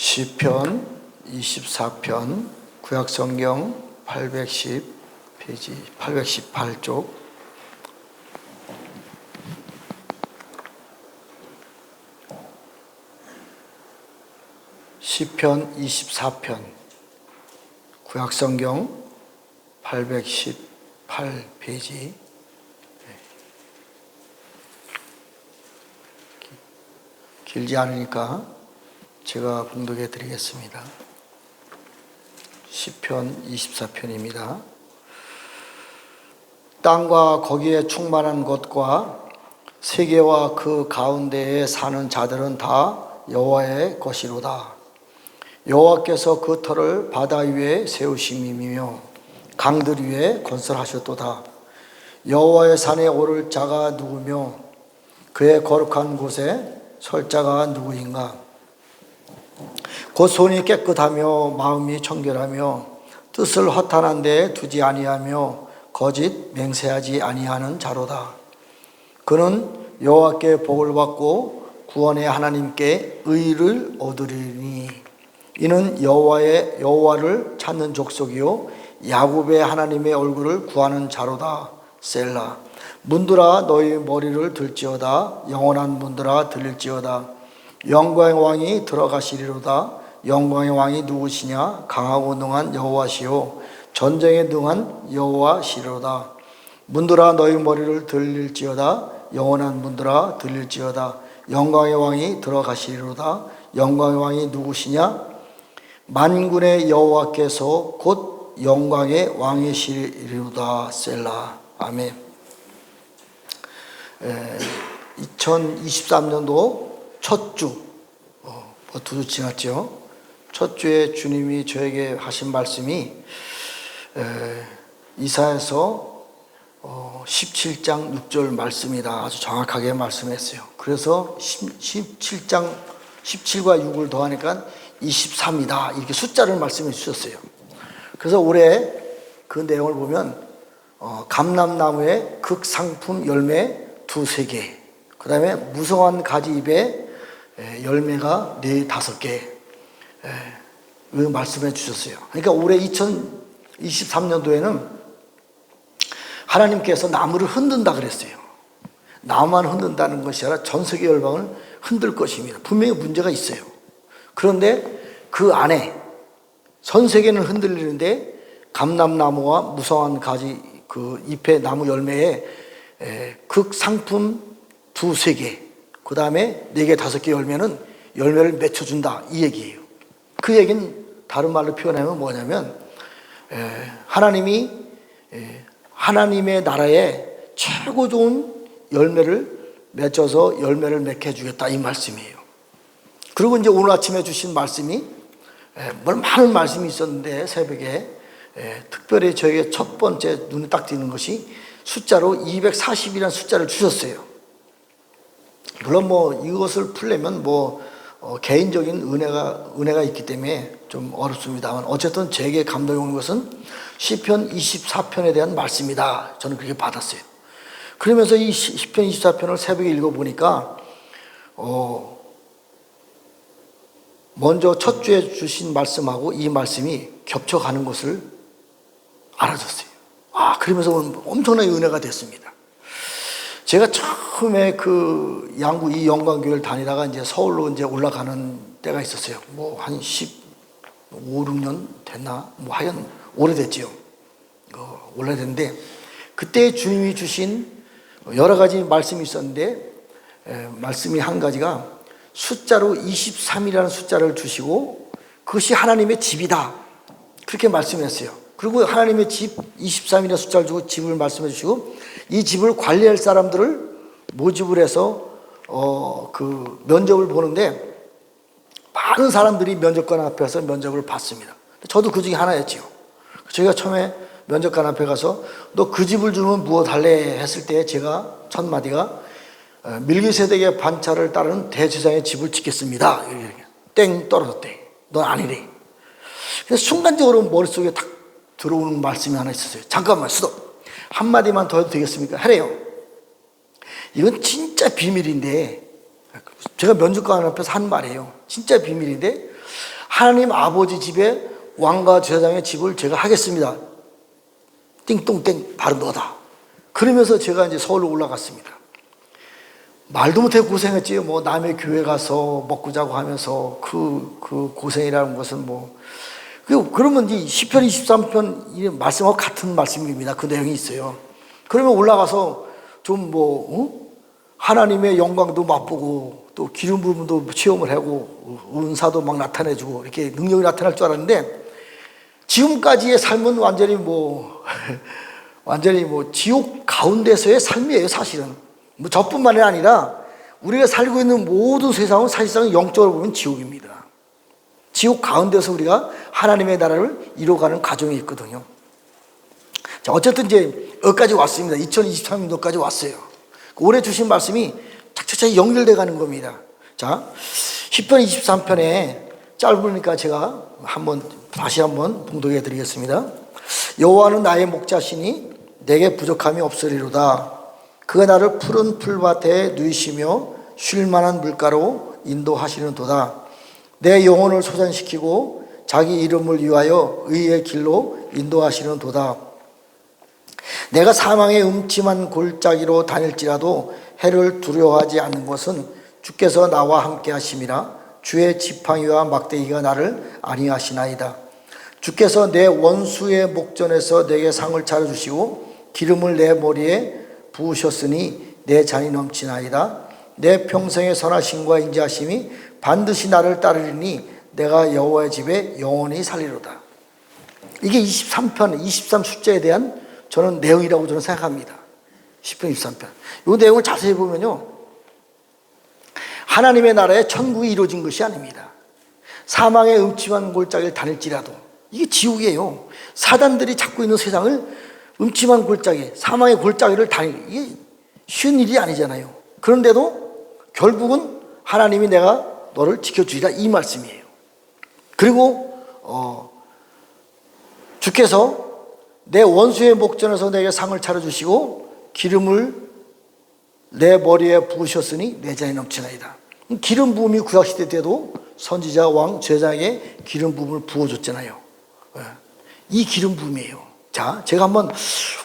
시편 24편 구약성경 810페이지 818쪽 시편 24편 구약성경 818페이지 길지 않으니까 제가 봉독해 드리겠습니다. 시편 24편입니다. 땅과 거기에 충만한 것과 세계와 그 가운데에 사는 자들은 다 여호와의 것이로다. 여호와께서 그 터를 바다 위에 세우심이며 강들 위에 건설하셨도다. 여호와의 산에 오를 자가 누구며 그의 거룩한 곳에 설 자가 누구인가? 곧 손이 깨끗하며 마음이 청결하며 뜻을 허탄한 데에 두지 아니하며 거짓 맹세하지 아니하는 자로다. 그는 여호와께 복을 받고 구원의 하나님께 의를 얻으리니 이는 여호와를 찾는 족속이요 야곱의 하나님의 얼굴을 구하는 자로다. 셀라. 문들아 너희 머리를 들지어다. 영원한 문들아 들릴지어다. 영광의 왕이 들어가시리로다. 영광의 왕이 누구시냐? 강하고 능한 여호와시요 전쟁에 능한 여호와시리로다. 문들아 너희 머리를 들릴지어다. 영원한 문들아 들릴지어다. 영광의 왕이 들어가시리로다. 영광의 왕이 누구시냐? 만군의 여호와께서 곧 영광의 왕이시리로다. 셀라. 아멘. 2023년도 첫 주, 두 주 지났죠. 첫 주에 주님이 저에게 하신 말씀이 이사야서 17장 6절 말씀이다. 아주 정확하게 말씀했어요. 그래서 17장 17과 6을 더하니까 23이다. 이렇게 숫자를 말씀해 주셨어요. 그래서 올해 그 내용을 보면 감람나무의 극상품 열매 두세 개, 그 다음에 무성한 가지 잎에 열매가 4-5개 말씀해 주셨어요. 그러니까 올해 2023년도에는 하나님께서 나무를 흔든다 그랬어요. 나무만 흔든다는 것이 아니라 전 세계 열방을 흔들 것입니다. 분명히 문제가 있어요. 그런데 그 안에 전 세계는 흔들리는데 감람나무와 무성한 가지 그 잎의 나무 열매에 극상품 2-3개, 그 다음에 4개, 5개 열매는 열매를 맺혀준다. 이 얘기예요. 그 얘기는 다른 말로 표현하면 뭐냐면 하나님의 나라에 최고 좋은 열매를 맺어서 열매를 맺게 해주겠다. 이 말씀이에요. 그리고 이제 오늘 아침에 주신 말씀이 많은 말씀이 있었는데 새벽에 특별히 저에게 첫 번째 눈에 딱 띄는 것이 숫자로 240이라는 숫자를 주셨어요. 물론 이것을 풀려면 개인적인 은혜가 있기 때문에 좀 어렵습니다만 어쨌든 제게 감동이 오는 것은 시편 24편에 대한 말씀이다. 저는 그렇게 받았어요. 그러면서 이 시편 24편을 새벽에 읽어보니까 먼저 첫 주에 주신 말씀하고 이 말씀이 겹쳐가는 것을 알아줬어요. 그러면서 엄청나게 은혜가 됐습니다. 제가 처음에 그 양구 이 영광교회를 다니다가 이제 서울로 이제 올라가는 때가 있었어요. 한 15, 16년 됐나? 하여간 오래됐지요. 오래됐는데 그때 주님이 주신 여러 가지 말씀이 있었는데 말씀이 한 가지가 숫자로 23이라는 숫자를 주시고 그것이 하나님의 집이다. 그렇게 말씀했어요. 그리고 하나님의 집 23이라는 숫자를 주고 집을 말씀해 주시고 이 집을 관리할 사람들을 모집을 해서 그 면접을 보는데 많은 사람들이 면접관 앞에서 면접을 봤습니다. 저도 그 중에 하나였지요. 저희가 처음에 면접관 앞에 가서 너 그 집을 주면 무엇 할래 했을 때 제가 첫 마디가 밀기세덱의 반차를 따르는 대제사장의 집을 짓겠습니다. 땡 떨어졌대. 넌 아니래. 그래서 순간적으로 머릿속에 탁 들어오는 말씀이 하나 있었어요. 잠깐만 스톱. 한마디만 더 해도 되겠습니까? 하래요. 이건 진짜 비밀인데 제가 면접관 앞에서 한 말이에요. 진짜 비밀인데 하나님 아버지 집에 왕과 제사장의 집을 제가 하겠습니다. 띵똥땡 바로 너다. 그러면서 제가 이제 서울로 올라갔습니다. 말도 못해 고생했지. 뭐 남의 교회 가서 먹고 자고 하면서 그 고생이라는 것은 뭐 그러면 이제 시편 23편 이 말씀하고 같은 말씀입니다. 그 내용이 있어요. 그러면 올라가서 좀 하나님의 영광도 맛보고 또 기름 부음도 체험을 하고 은사도 막 나타내주고 이렇게 능력이 나타날 줄 알았는데 지금까지의 삶은 완전히 지옥 가운데서의 삶이에요. 사실은 뭐 저뿐만이 아니라 우리가 살고 있는 모든 세상은 사실상 영적으로 보면 지옥입니다. 지옥 가운데서 우리가 하나님의 나라를 이루어가는 과정이 있거든요. 자, 어쨌든 이제 여기까지 왔습니다. 2023년도까지 왔어요. 올해 주신 말씀이 착착착 연결돼 가는 겁니다. 자, 시편 23편에 짧으니까 제가 다시 한번 봉독해 드리겠습니다. 여호와는 나의 목자시니 내게 부족함이 없으리로다. 그가 나를 푸른 풀밭에 누이시며 쉴 만한 물가로 인도하시는도다. 내 영혼을 소전시키고 자기 이름을 위하여 의의 길로 인도하시는도다. 내가 사망의 음침한 골짜기로 다닐지라도 해를 두려워하지 않는 것은 주께서 나와 함께 하심이라. 주의 지팡이와 막대기가 나를 안위하시나이다. 주께서 내 원수의 목전에서 내게 상을 차려주시고 기름을 내 머리에 부으셨으니 내 잔이 넘치나이다. 내 평생의 선하심과 인자하심이 반드시 나를 따르리니 내가 여호와의 집에 영원히 살리로다. 이게 23편 23숫자에 대한 저는 내용이라고 저는 생각합니다. 10편 23편 이 내용을 자세히 보면요, 하나님의 나라에 천국이 이루어진 것이 아닙니다. 사망의 음침한 골짜기를 다닐지라도 이게 지옥이에요. 사단들이 잡고 있는 세상을 음침한 골짜기, 사망의 골짜기를 이게 쉬운 일이 아니잖아요. 그런데도 결국은 하나님이 내가 너를 지켜주리라 이 말씀이에요. 그리고 주께서 내 원수의 목전에서 내게 상을 차려주시고 기름을 내 머리에 부으셨으니 내 잔이 넘치나이다. 기름 부음이 구약시대 때도 선지자 왕 제사장에게 기름 부음을 부어줬잖아요. 이 기름 부음이에요. 자, 제가 한번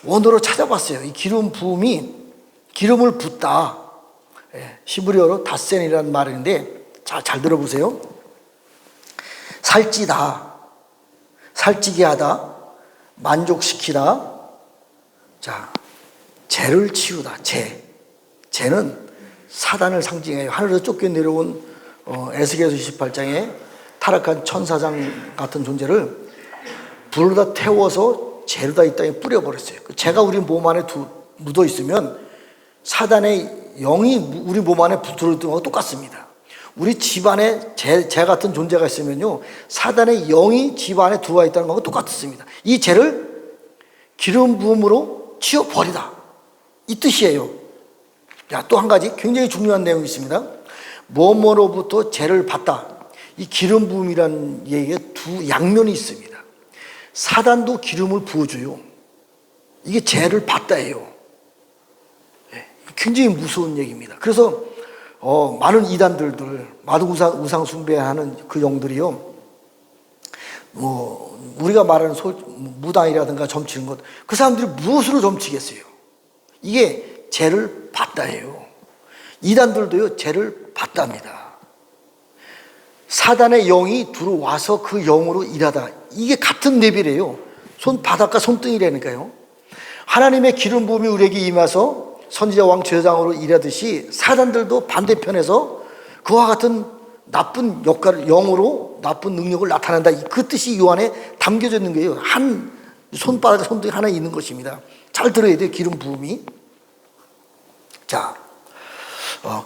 원어로 찾아봤어요. 이 기름 부음이 기름을 붓다. 히브리어로 다센이라는 말인데, 자, 잘 들어보세요. 살찌다, 살찌게 하다, 만족시키다. 자, 죄를 치우다. 죄는 사단을 상징해요. 하늘에서 쫓겨 내려온 에스겔서 28장에 타락한 천사장 같은 존재를 불로다 태워서 죄로다 이 땅에 뿌려버렸어요. 죄가 우리 몸 안에 묻어 있으면 사단의 영이 우리 몸 안에 들어있는 거하고 똑같습니다. 우리 집안에 죄 같은 존재가 있으면요, 사단의 영이 집 안에 들어와 있다는 거하고 똑같습니다. 이 죄를 기름 부음으로 치워버리다, 이 뜻이에요. 또 한 가지 굉장히 중요한 내용이 있습니다. 뭐뭐로부터 죄를 받다. 이 기름 부음이라는 얘기에 두 양면이 있습니다. 사단도 기름을 부어줘요. 이게 죄를 받다예요. 굉장히 무서운 얘기입니다. 그래서 많은 이단들들, 우상 숭배하는 그 영들이요, 우리가 말하는 무당이라든가 점치는 것, 그 사람들이 무엇으로 점치겠어요? 이게 죄를 받다예요. 이단들도요, 죄를 받답니다. 사단의 영이 들어와서 그 영으로 일하다. 이게 같은 레벨이에요. 바닥과 손등이라니까요. 하나님의 기름 부음이 우리에게 임해서 선지자 왕 제사장으로 일하듯이 사단들도 반대편에서 그와 같은 나쁜 역할을, 영으로 나쁜 능력을 나타낸다. 그 뜻이 이 안에 담겨져 있는 거예요. 한 손바닥 손등이 하나 있는 것입니다. 잘 들어야 돼요, 기름 부음이. 자,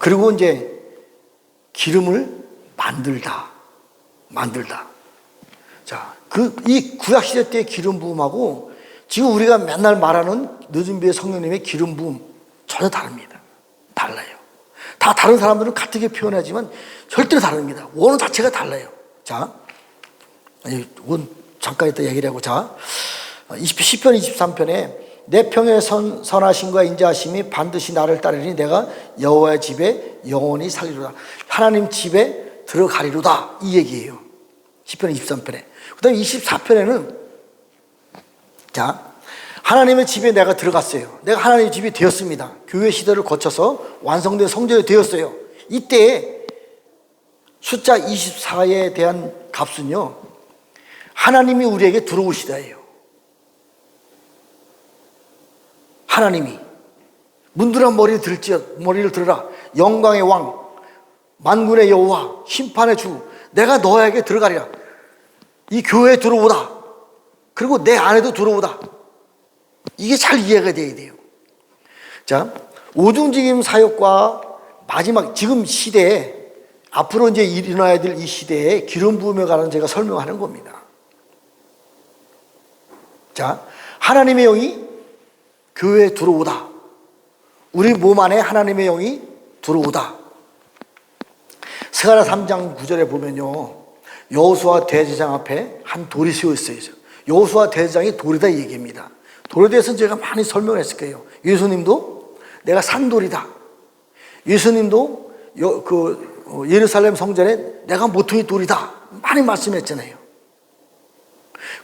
그리고 이제 기름을 만들다. 자, 이 구약시대 때의 기름 부음하고 지금 우리가 맨날 말하는 늦은비의 성령님의 기름 부음 전혀 다릅니다. 달라요. 다 다른 사람들은 같게 표현하지만 절대로 다릅니다. 원어 자체가 달라요. 자, 이건 잠깐 이따 얘기를 하고, 자, 시편 23편에 내 평의 선하심과 인자하심이 반드시 나를 따르니 내가 여호와의 집에 영원히 살리로다. 하나님 집에 들어가리로다, 이 얘기예요. 시편 23편에. 그 다음에 24편에는 자, 하나님의 집에 내가 들어갔어요. 내가 하나님의 집이 되었습니다. 교회 시대를 거쳐서 완성된 성전이 되었어요. 이때 숫자 24에 대한 값은요, 하나님이 우리에게 들어오시다예요. 하나님이 문들아 머리를 들어라. 영광의 왕, 만군의 여호와, 심판의 주, 내가 너에게 들어가리라. 이 교회에 들어오다. 그리고 내 안에도 들어오다. 이게 잘 이해가 돼야 돼요. 자, 오중직임 사역과 마지막 지금 시대에 앞으로 이제 일어나야 될 이 시대에 기름 부음에 관한 제가 설명하는 겁니다. 자, 하나님의 영이 교회에 들어오다. 우리 몸 안에 하나님의 영이 들어오다. 스가랴 3장 9절에 보면요, 여호수아 대제사장 앞에 한 돌이 세워 있어요. 여호수아 대제사장이 돌이다 이 얘기입니다. 돌에 대해서는 제가 많이 설명을 했을 거예요. 예수님도 내가 산돌이다. 예수님도 예루살렘 성전에 내가 모퉁이 돌이다. 많이 말씀했잖아요.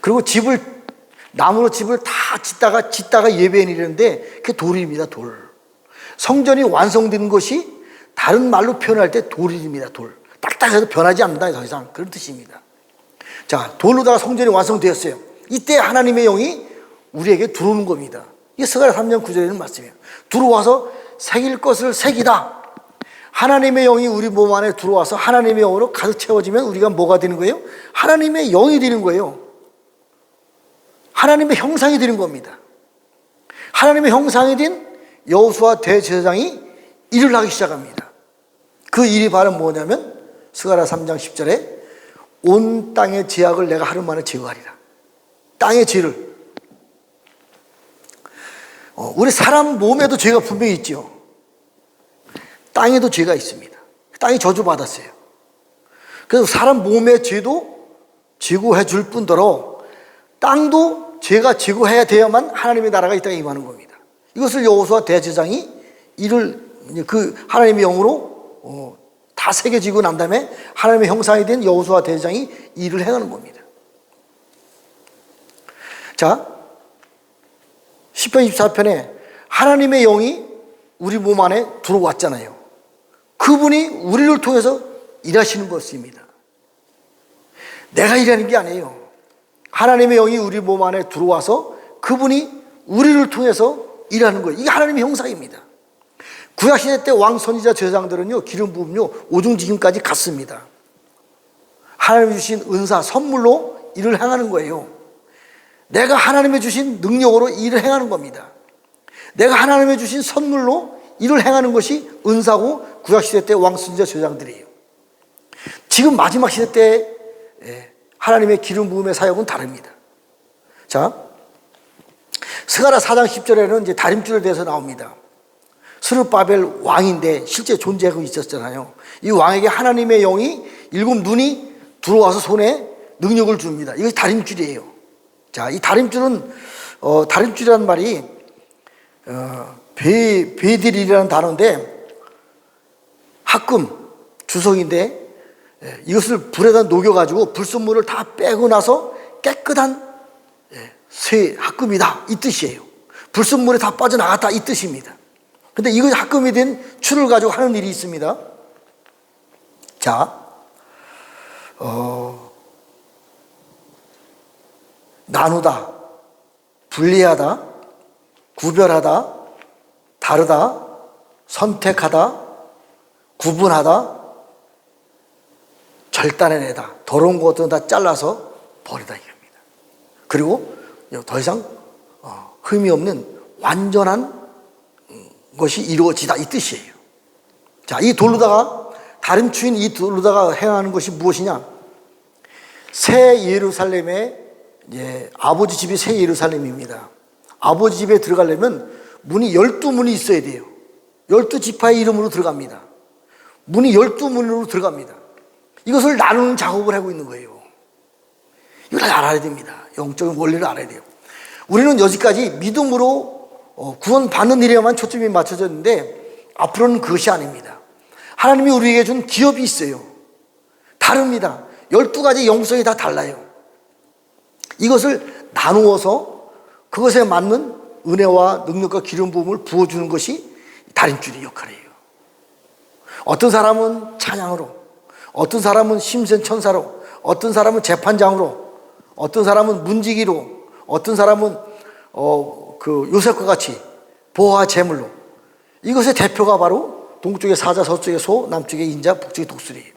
그리고 나무로 집을 다 짓다가 예배인 이랬는데 그게 돌입니다. 돌. 성전이 완성된 것이 다른 말로 표현할 때 돌입니다. 돌. 딱딱해서 변하지 않는다. 더 이상 그런 뜻입니다. 자, 돌로다가 성전이 완성되었어요. 이때 하나님의 영이 우리에게 들어오는 겁니다. 이게 스가랴 3장 9절에 있는 말씀이에요. 들어와서 새길 것을 새기다. 하나님의 영이 우리 몸 안에 들어와서 하나님의 영으로 가득 채워지면 우리가 뭐가 되는 거예요? 하나님의 영이 되는 거예요. 하나님의 형상이 되는 겁니다. 하나님의 형상이 된 여호수아 대제사장이 일을 하기 시작합니다. 그 일이 바로 뭐냐면 스가랴 3장 10절에 온 땅의 죄악을 내가 하루 만에 제거하리라. 땅의 죄를. 우리 사람 몸에도 죄가 분명히 있죠. 땅에도 죄가 있습니다. 땅이 저주받았어요. 그래서 사람 몸의 죄도 제거해 줄 뿐더러 땅도 죄가 제거해야 돼야만 하나님의 나라가 이 땅에 임하는 겁니다. 이것을 여호수아 대제사장이 하나님의 영으로 다 새겨지고 난 다음에 하나님의 형상이 된 여호수아 대제사장이 일을 행하는 겁니다. 자, 시편 24편에 하나님의 영이 우리 몸 안에 들어왔잖아요. 그분이 우리를 통해서 일하시는 것입니다. 내가 일하는 게 아니에요. 하나님의 영이 우리 몸 안에 들어와서 그분이 우리를 통해서 일하는 거예요. 이게 하나님의 형상입니다. 구약시대 때 왕, 선지자, 제사장들은요, 기름 부음요, 오중지김까지 갔습니다. 하나님이 주신 은사, 선물로 일을 행하는 거예요. 내가 하나님이 주신 능력으로 일을 행하는 겁니다. 내가 하나님이 주신 선물로 일을 행하는 것이 은사고 구약시대 때 왕, 선지자, 제사장들이에요. 지금 마지막 시대 때 하나님의 기름 부음의 사역은 다릅니다. 자, 스가랴 4장 10절에는 이제 다림줄에 대해서 나옵니다. 스룹바벨 왕인데 실제 존재하고 있었잖아요. 이 왕에게 하나님의 영이 7 눈이 들어와서 손에 능력을 줍니다. 이것이 다림줄이에요. 자, 이 다림줄은 다림줄이라는 말이 베딜이라는 단어인데 합금 주석인데 이것을 불에다 녹여가지고 불순물을 다 빼고 나서 깨끗한 새 합금이다 이 뜻이에요. 불순물이 다 빠져나갔다 이 뜻입니다. 근데 이거 합금이 된 줄을 가지고 하는 일이 있습니다. 자, 나누다, 분리하다, 구별하다, 다르다, 선택하다, 구분하다, 절단해내다, 더러운 것들은 다 잘라서 버리다 이겁니다. 그리고 더 이상 흠이 없는 완전한 것이 이루어지다 이 뜻이에요. 자, 이 돌로다가 다림추인 이 돌로다가 행하는 것이 무엇이냐? 새 예루살렘의 아버지 집이 새 예루살렘입니다. 아버지 집에 들어가려면 문이 12문이 있어야 돼요. 12지파의 이름으로 들어갑니다. 문이 12문으로 들어갑니다. 이것을 나누는 작업을 하고 있는 거예요. 이걸 알아야 됩니다. 영적인 원리를 알아야 돼요. 우리는 여기까지 믿음으로 구원받는 일에만 초점이 맞춰졌는데 앞으로는 그것이 아닙니다. 하나님이 우리에게 준 기업이 있어요. 다릅니다. 12가지 영성이 다 달라요. 이것을 나누어서 그것에 맞는 은혜와 능력과 기름 부음을 부어주는 것이 달인줄의 역할이에요. 어떤 사람은 찬양으로, 어떤 사람은 심센 천사로, 어떤 사람은 재판장으로, 어떤 사람은 문지기로, 어떤 사람은 요셉과 같이 보화 제물로. 이것의 대표가 바로 동쪽의 사자, 서쪽의 소, 남쪽의 인자, 북쪽의 독수리예요.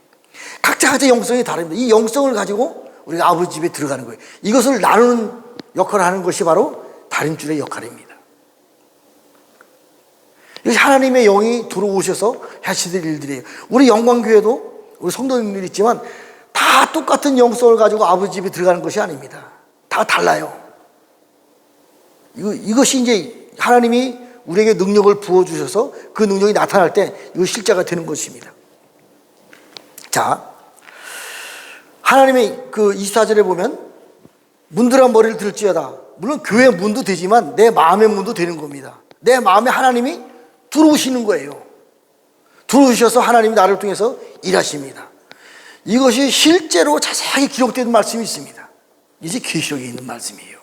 각자 영성이 다릅니다. 이 영성을 가지고 우리가 아버지 집에 들어가는 거예요. 이것을 나누는 역할을 하는 것이 바로 달인줄의 역할입니다. 이것이 하나님의 영이 들어오셔서 하시는 일들이에요. 우리 영광교회도 우리 성도님들이 있지만 다 똑같은 영성을 가지고 아버지 집에 들어가는 것이 아닙니다. 다 달라요. 이것이 이제 하나님이 우리에게 능력을 부어주셔서 그 능력이 나타날 때 이거 실제가 되는 것입니다. 자, 하나님의 그 24절에 보면 문들아 머리를 들지어다. 물론 교회 문도 되지만 내 마음의 문도 되는 겁니다. 내 마음에 하나님이 들어오시는 거예요. 들어오셔서 하나님이 나를 통해서 일하십니다. 이것이 실제로 자세하게 기록된 말씀이 있습니다. 이제 계시록에 있는 말씀이에요.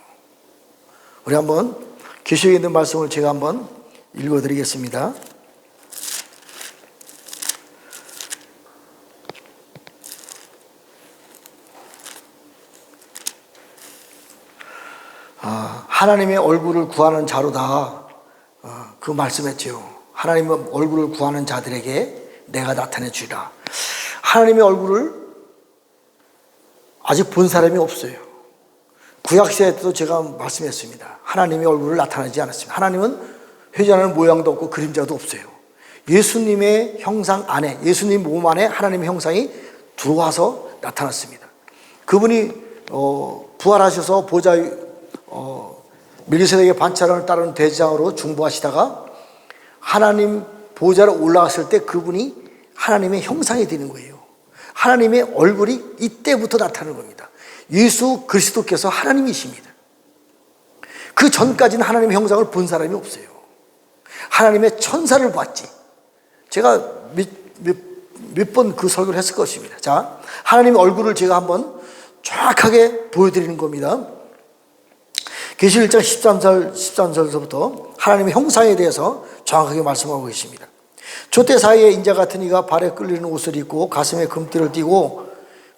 우리 한번 계시록에 있는 말씀을 제가 한번 읽어드리겠습니다. 하나님의 얼굴을 구하는 자로다. 그 말씀했죠. 하나님의 얼굴을 구하는 자들에게 내가 나타내 주리라. 하나님의 얼굴을 아직 본 사람이 없어요. 구약시대 때도 제가 말씀했습니다. 하나님의 얼굴을 나타내지 않았습니다. 하나님은 회전하는 모양도 없고 그림자도 없어요. 예수님의 형상 안에, 예수님 몸 안에 하나님의 형상이 들어와서 나타났습니다. 그분이 부활하셔서 보좌 멜기세덱의 반차론을 따르는 대제장으로 중보하시다가 하나님 보좌로 올라갔을 때 그분이 하나님의 형상이 되는 거예요. 하나님의 얼굴이 이때부터 나타나는 겁니다. 예수 그리스도께서 하나님이십니다. 그 전까지는 하나님의 형상을 본 사람이 없어요. 하나님의 천사를 봤지. 제가 몇 번 그 설교를 했을 것입니다. 자, 하나님의 얼굴을 제가 한번 정확하게 보여드리는 겁니다. 계시록 1장 13절서부터 하나님의 형상에 대해서 정확하게 말씀하고 계십니다. 촛대 사이에 인자 같은 이가 발에 끌리는 옷을 입고 가슴에 금띠를 띠고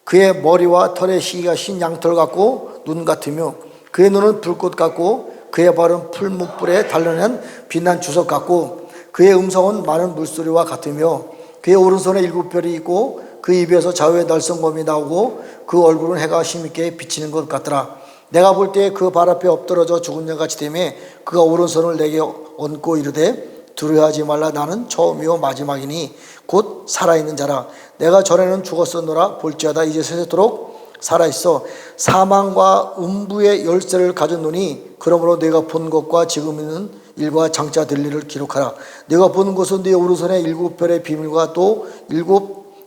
그의 머리와 털의 시기가 흰 양털 같고 눈 같으며 그의 눈은 불꽃 같고 그의 발은 풀무불에 달려낸 빛난 주석 같고 그의 음성은 많은 물소리와 같으며 그의 오른손에 7별이 있고 그 입에서 좌우의 날성검이 나오고 그 얼굴은 해가 힘있게 비치는 것 같더라. 내가 볼 때 그 발 앞에 엎드러져 죽은 자같이 되매 그가 오른손을 내게 얹고 이르되 두려워하지 말라. 나는 처음이요 마지막이니 곧 살아있는 자라. 내가 전에는 죽었었노라. 볼지어다 이제 세세토록 살아있어. 사망과 음부의 열쇠를 가졌노니 그러므로 내가 본 것과 지금 있는 일과 장차 될 일을 기록하라. 내가 본 것은 네 오른손에 7별의 비밀과 또 7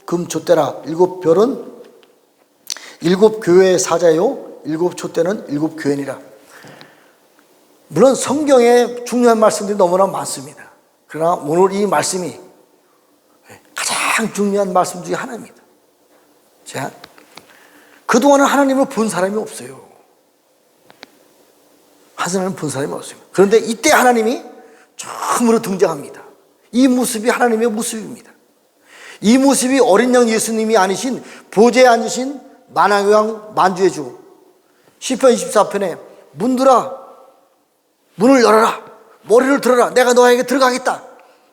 금촛대라. 7별은 7 교회의 사자요 7 촛대는 7 교회니라. 물론 성경에 중요한 말씀들이 너무나 많습니다. 그러나 오늘 이 말씀이 가장 중요한 말씀 중에 하나입니다. 자, 그동안은 하나님을 본 사람이 없어요. 하나님을 본 사람이 없습니다. 그런데 이때 하나님이 처음으로 등장합니다. 이 모습이 하나님의 모습입니다. 이 모습이 어린 양 예수님이 아니신 보좌에 앉으신 만왕의 왕 만주의 주 시편 24편에 문들아 문을 열어라 머리를 들어라 내가 너에게 들어가겠다.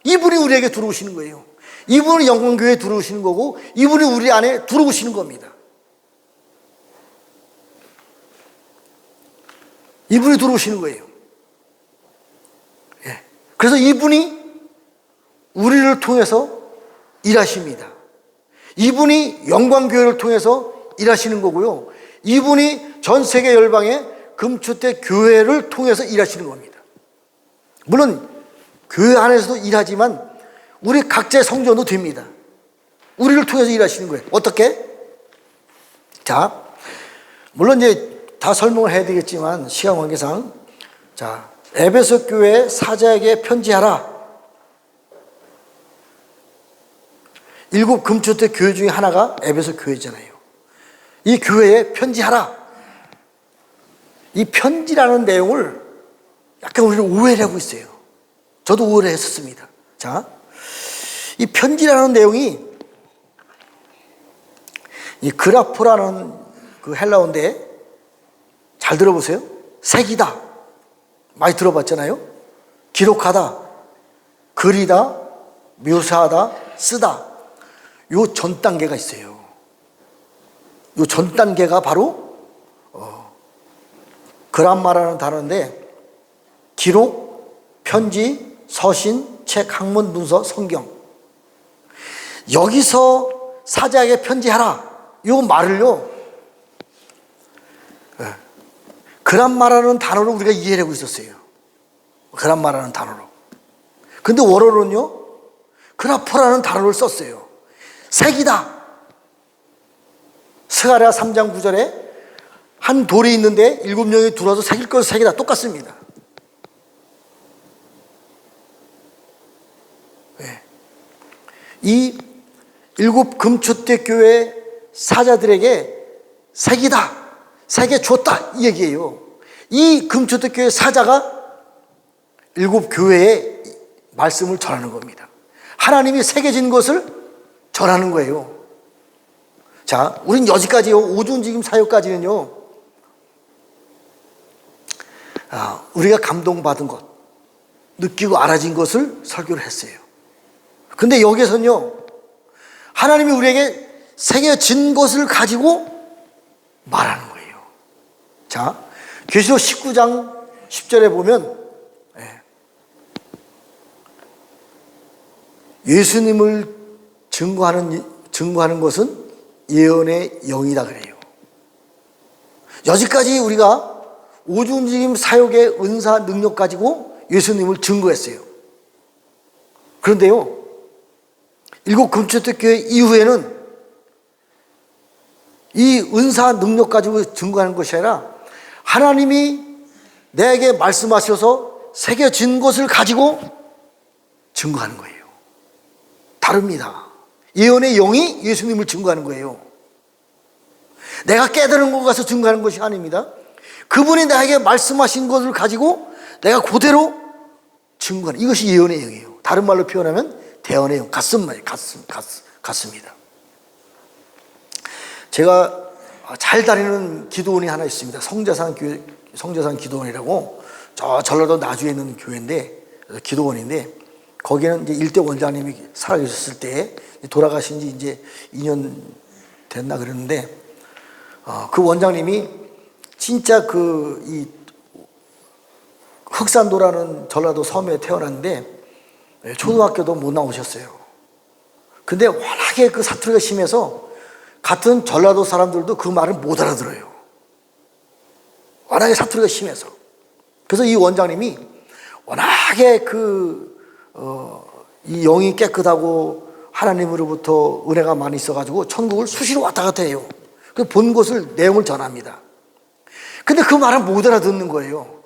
이분이 우리에게 들어오시는 거예요. 이분이 영광교회에 들어오시는 거고 이분이 우리 안에 들어오시는 겁니다. 이분이 들어오시는 거예요. 예. 그래서 이분이 우리를 통해서 일하십니다. 이분이 영광교회를 통해서 일하시는 거고요. 이분이 전 세계 열방의 금촛대 교회를 통해서 일하시는 겁니다. 물론 교회 안에서도 일하지만 우리 각자의 성전도 됩니다. 우리를 통해서 일하시는 거예요. 어떻게? 자, 물론 이제 다 설명을 해야 되겠지만 시간 관계상 자, 에베소 교회 사자에게 편지하라. 7 금촛대 교회 중에 하나가 에베소 교회잖아요. 이 교회에 편지하라. 이 편지라는 내용을 약간 우리는 오해를 하고 있어요. 저도 오해를 했었습니다. 자, 이 편지라는 내용이 이 그라포라는 그 헬라어인데 잘 들어보세요. 색이다. 많이 들어봤잖아요. 기록하다, 그리다, 묘사하다, 쓰다. 요 전 단계가 있어요. 요 전 단계가 바로 그람마라는 단어인데 기록, 편지, 서신, 책, 학문, 문서, 성경. 여기서 사자에게 편지하라. 요 말을요, 그람마라는 단어로 우리가 이해하고 있었어요. 그람마라는 단어로. 근데 원어로는요, 그라포라는 단어를 썼어요. 색이다. 스가랴 3장 9절에 한 돌이 있는데 7명이 들어와서 새길 것을 색이다. 똑같습니다. 네. 이 7 금초대 교회 사자들에게 색이다. 색에 줬다. 이 얘기예요. 이 금초대 교회 사자가 7 교회에 말씀을 전하는 겁니다. 하나님이 새겨진 것을 전하는 거예요. 자, 우린 여기까지요. 오준지kim 사역까지는요, 우리가 감동받은 것, 느끼고 알아진 것을 설교를 했어요. 근데 여기서는요, 하나님이 우리에게 새겨진 것을 가지고 말하는 거예요. 자, 계시록 19장 10절에 보면 예수님을 증거하는 것은 예언의 영이다 그래요. 여기까지 우리가 오준지kim 사역의 은사 능력 가지고 예수님을 증거했어요. 그런데요, 7 금초대 교회 이후에는 이 은사 능력 가지고 증거하는 것이 아니라 하나님이 내게 말씀하셔서 새겨진 것을 가지고 증거하는 거예요. 다릅니다. 예언의 영이 예수님을 증거하는 거예요. 내가 깨달은 것 가서 증거하는 것이 아닙니다. 그분이 나에게 말씀하신 것을 가지고 내가 그대로 증거하는, 이것이 예언의 영이에요. 다른 말로 표현하면 대언의 영, 같습니다. 제가 잘 다니는 기도원이 하나 있습니다. 성자산 기도원이라고, 저 전라도 나주에 있는 교회인데, 기도원인데, 거기는 이제 일대 원장님이 살아계셨을 때, 돌아가신 지 이제 2년 됐나 그랬는데, 그 원장님이 진짜 이 흑산도라는 전라도 섬에 태어났는데, 초등학교도 못 나오셨어요. 근데 워낙에 그 사투리가 심해서 같은 전라도 사람들도 그 말을 못 알아들어요. 워낙에 사투리가 심해서. 그래서 이 원장님이 워낙에 이 영이 깨끗하고 하나님으로부터 은혜가 많이 있어가지고 천국을 수시로 왔다 갔다 해요. 그 본 것을, 내용을 전합니다. 근데 그 말을 못 알아듣는 거예요.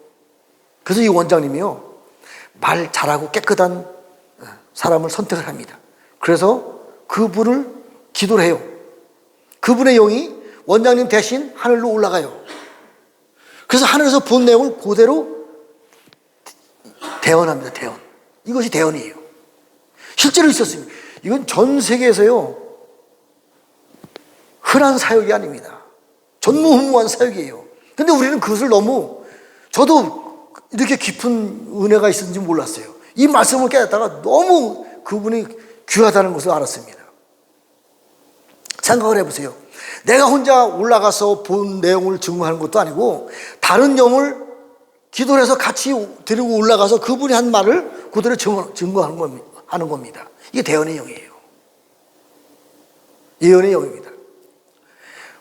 그래서 이 원장님이요, 말 잘하고 깨끗한 사람을 선택을 합니다. 그래서 그분을 기도를 해요. 그분의 영이 원장님 대신 하늘로 올라가요. 그래서 하늘에서 본 내용을 그대로 대언합니다. 대언. 이것이 대언이에요. 실제로 있었습니다. 이건 전 세계에서요, 흔한 사역이 아닙니다. 전무후무한 사역이에요. 근데 우리는 그것을 너무, 저도 이렇게 깊은 은혜가 있었는지 몰랐어요. 이 말씀을 깨닫다가 너무 그분이 귀하다는 것을 알았습니다. 생각을 해보세요. 내가 혼자 올라가서 본 내용을 증거하는 것도 아니고 다른 영을 기도를 해서 같이 데리고 올라가서 그분이 한 말을 그대로 증거하는 겁니다. 이게 대언의 영이에요. 예언의 영입니다.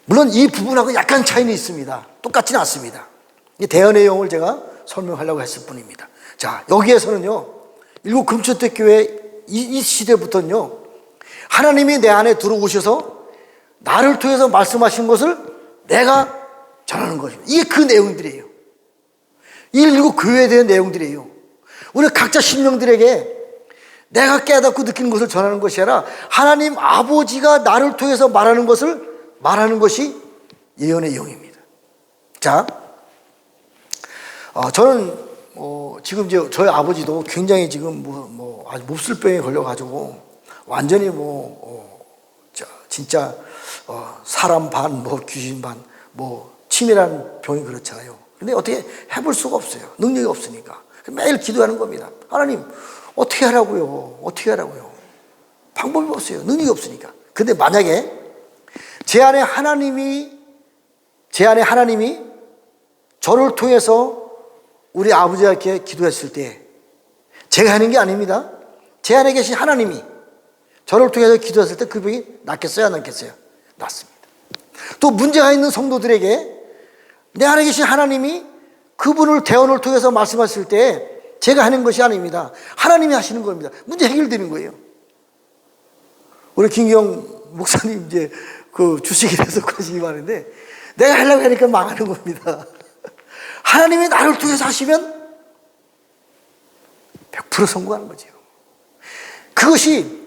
물론 이 부분하고 약간 차이는 있습니다. 똑같지는 않습니다. 이 대언의 영을 제가 설명하려고 했을 뿐입니다. 자, 여기에서는요, 7 금초대 교회 이 시대부터는요, 하나님이 내 안에 들어오셔서 나를 통해서 말씀하신 것을 내가 전하는 것입니다. 이게 그 내용들이에요. 이 7 교회에 대한 내용들이에요. 우리 각자 신령들에게 내가 깨닫고 느끼는 것을 전하는 것이 아니라 하나님 아버지가 나를 통해서 말하는 것이 예언의 영입니다. 자, 저는 지금 저희 아버지도 굉장히 지금 아주 몹쓸병에 걸려가지고 완전히 진짜 사람 반 귀신 반 치매라는 병이 그렇잖아요. 근데 어떻게 해볼 수가 없어요. 능력이 없으니까. 매일 기도하는 겁니다. 하나님 어떻게 하라고요? 어떻게 하라고요? 방법이 없어요. 능력이 없으니까. 근데 만약에 제 안에 하나님이 저를 통해서 우리 아버지가 이렇게 기도했을 때 제가 하는 게 아닙니다. 제 안에 계신 하나님이 저를 통해서 기도했을 때 그 병이 낫겠어요? 안 낫겠어요? 낫습니다. 또 문제가 있는 성도들에게 내 안에 계신 하나님이 그분을 대언을 통해서 말씀하실 때 제가 하는 것이 아닙니다. 하나님이 하시는 겁니다. 문제 해결되는 거예요. 우리 김경 목사님 그 주식에 대해서 관심이 많은데 내가 하려고 하니까 망하는 겁니다. 하나님이 나를 통해서 하시면 100% 성공하는 거죠. 그것이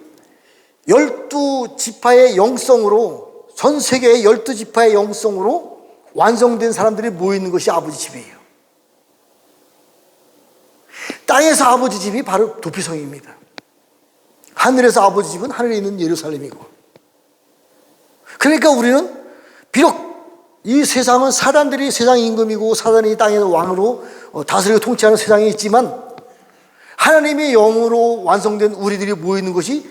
12지파의 영성으로, 전 세계의 12지파의 영성으로 완성된 사람들이 모이는 것이 아버지 집이에요. 땅에서 아버지 집이 바로 도피성입니다. 하늘에서 아버지 집은 하늘에 있는 예루살렘이고. 그러니까 우리는 비록 이 세상은 사단들이 세상 임금이고 사단이 땅에서 왕으로 다스리고 통치하는 세상이 있지만 하나님의 영으로 완성된 우리들이 모이는 것이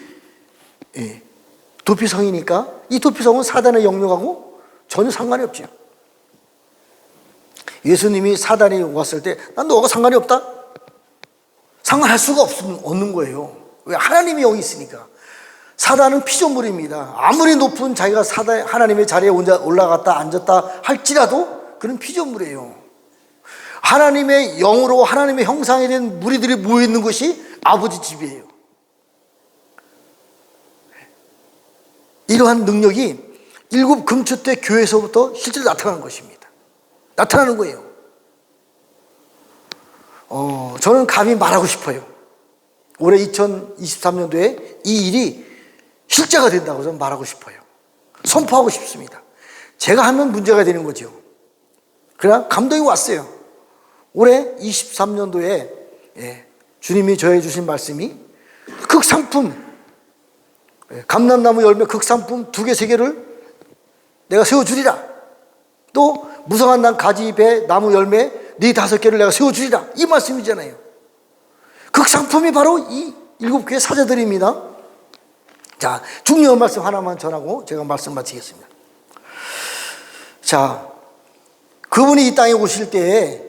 도피성이니까 이 도피성은 사단의 영역하고 전혀 상관이 없죠. 예수님이 사단이 왔을 때 난 너가 상관이 없다? 상관할 수가 없는 거예요. 왜? 하나님의 영이 있으니까. 사단은 피조물입니다. 아무리 높은 자기가 하나님의 자리에 올라갔다 앉았다 할지라도 그는 피조물이에요. 하나님의 영으로 하나님의 형상이 된 무리들이 모여있는 것이 아버지 집이에요. 이러한 능력이 일곱 금추 때 교회에서부터 실제로 나타나는 것입니다. 나타나는 거예요. 저는 감히 말하고 싶어요. 올해 2023년도에 이 일이 실제가 된다고 저는 말하고 싶어요. 선포하고 싶습니다. 제가 하면 문제가 되는 거죠. 그러나 감동이 왔어요. 올해 23년도에 주님이 저에게 주신 말씀이 극상품, 감람나무 열매 극상품 2개, 3개를 내가 세워주리라. 또 무성한 난 가지 배 나무 열매 4, 5개를 내가 세워주리라. 이 말씀이잖아요. 극상품이 바로 이 7개의 사자들입니다. 자, 중요한 말씀 하나만 전하고 제가 말씀 마치겠습니다. 자, 그분이 이 땅에 오실 때에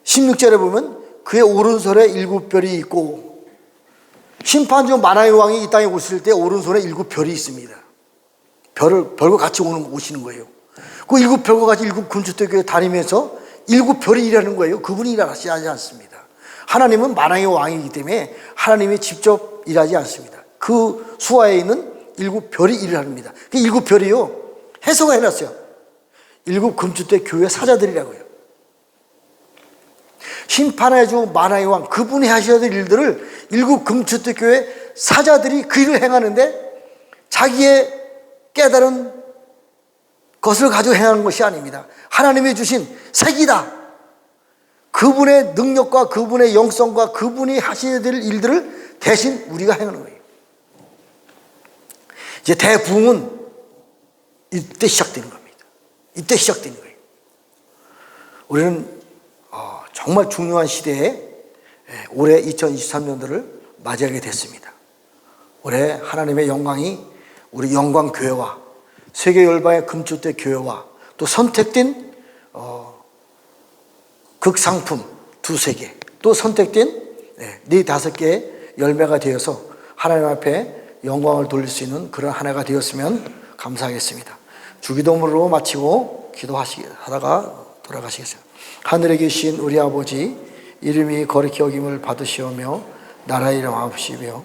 16절에 보면 그의 오른손에 7별이 있고, 심판주 만화의 왕이 이 땅에 오실 때 오른손에 7별이 있습니다. 별과 같이 오시는 거예요. 그 7별과 같이 7금주교에 다니면서 7별이 일하는 거예요. 그분이 일하지 않습니다. 하나님은 만왕의 왕이기 때문에 하나님이 직접 일하지 않습니다. 그 수하에 있는 7별이 일을 합니다. 그 7별이요, 해석을 해놨어요. 7금주대 교회 사자들이라고요. 심판의 주 만왕의 왕, 그분이 하셔야 될 일들을 7금주대 교회 사자들이 그 일을 행하는데 자기의 깨달은 것을 가지고 행하는 것이 아닙니다. 하나님이 주신 색이다. 그분의 능력과 그분의 영성과 그분이 하셔야 될 일들을 대신 우리가 행하는 거예요. 이제 대부흥은 이때 시작되는 겁니다. 이때 시작되는 거예요. 우리는 정말 중요한 시대에 올해 2023년도를 맞이하게 됐습니다. 올해 하나님의 영광이 우리 영광교회와 세계 열방의 금주대 교회와 또 선택된 극상품 2, 3개, 또 선택된 4, 5개의 열매가 되어서 하나님 앞에 영광을 돌릴 수 있는 그런 한 해가 되었으면 감사하겠습니다. 주기도문으로 마치고 기도하다가 돌아가시겠습니다. 하늘에 계신 우리 아버지, 이름이 거룩히 여김을 받으시오며 나라의 이름 아버지시며